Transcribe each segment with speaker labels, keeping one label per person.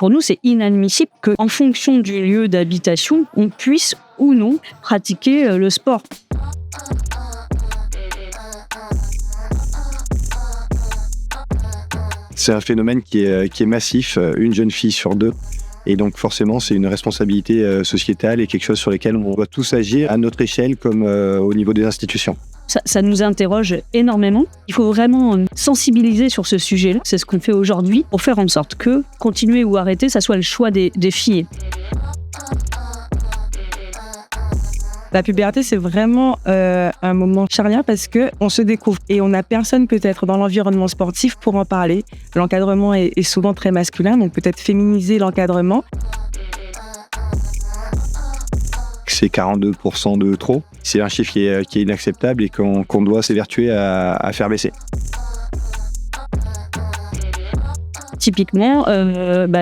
Speaker 1: Pour nous, c'est inadmissible qu'en fonction du lieu d'habitation, on puisse ou non pratiquer le sport.
Speaker 2: C'est un phénomène qui est massif, une jeune fille sur deux. Et donc forcément, c'est une responsabilité sociétale et quelque chose sur lequel on doit tous agir à notre échelle comme au niveau des institutions.
Speaker 1: Ça nous interroge énormément. Il faut vraiment sensibiliser sur ce sujet-là. C'est ce qu'on fait aujourd'hui pour faire en sorte que continuer ou arrêter, ça soit le choix des filles.
Speaker 3: La puberté, c'est vraiment un moment charnière parce qu'on se découvre et on n'a personne peut-être dans l'environnement sportif pour en parler. L'encadrement est souvent très masculin, donc peut-être féminiser l'encadrement.
Speaker 2: C'est 42% de trop. C'est un chiffre qui est inacceptable et qu'on doit s'évertuer à faire baisser.
Speaker 1: Typiquement,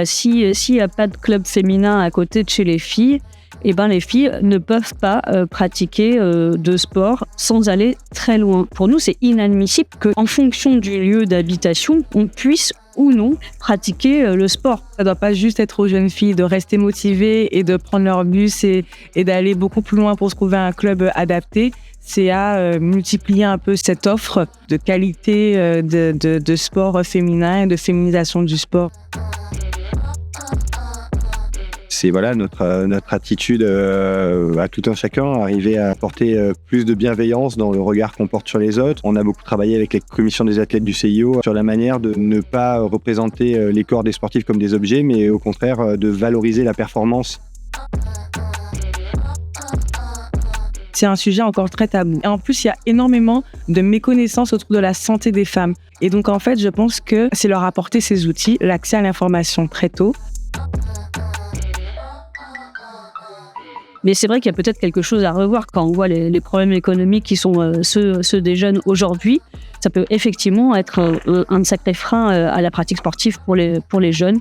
Speaker 1: s'il n'y a pas de club féminin à côté de chez les filles, les filles ne peuvent pas pratiquer de sport sans aller très loin. Pour nous, c'est inadmissible qu'en fonction du lieu d'habitation, on puisse ou non pratiquer le sport.
Speaker 3: Ça ne doit pas juste être aux jeunes filles de rester motivées et de prendre leur bus et d'aller beaucoup plus loin pour se trouver un club adapté. C'est à multiplier un peu cette offre de qualité de sport féminin et de féminisation du sport.
Speaker 2: C'est notre attitude à tout un chacun, arriver à apporter plus de bienveillance dans le regard qu'on porte sur les autres. On a beaucoup travaillé avec les commissions des athlètes du CIO sur la manière de ne pas représenter les corps des sportifs comme des objets, mais au contraire de valoriser la performance.
Speaker 3: C'est un sujet encore très tabou. Et en plus, il y a énormément de méconnaissances autour de la santé des femmes. Et donc, en fait, je pense que c'est leur apporter ces outils, l'accès à l'information très tôt.
Speaker 1: Mais c'est vrai qu'il y a peut-être quelque chose à revoir quand on voit les problèmes économiques qui sont ceux des jeunes aujourd'hui. Ça peut effectivement être un sacré frein à la pratique sportive pour les jeunes.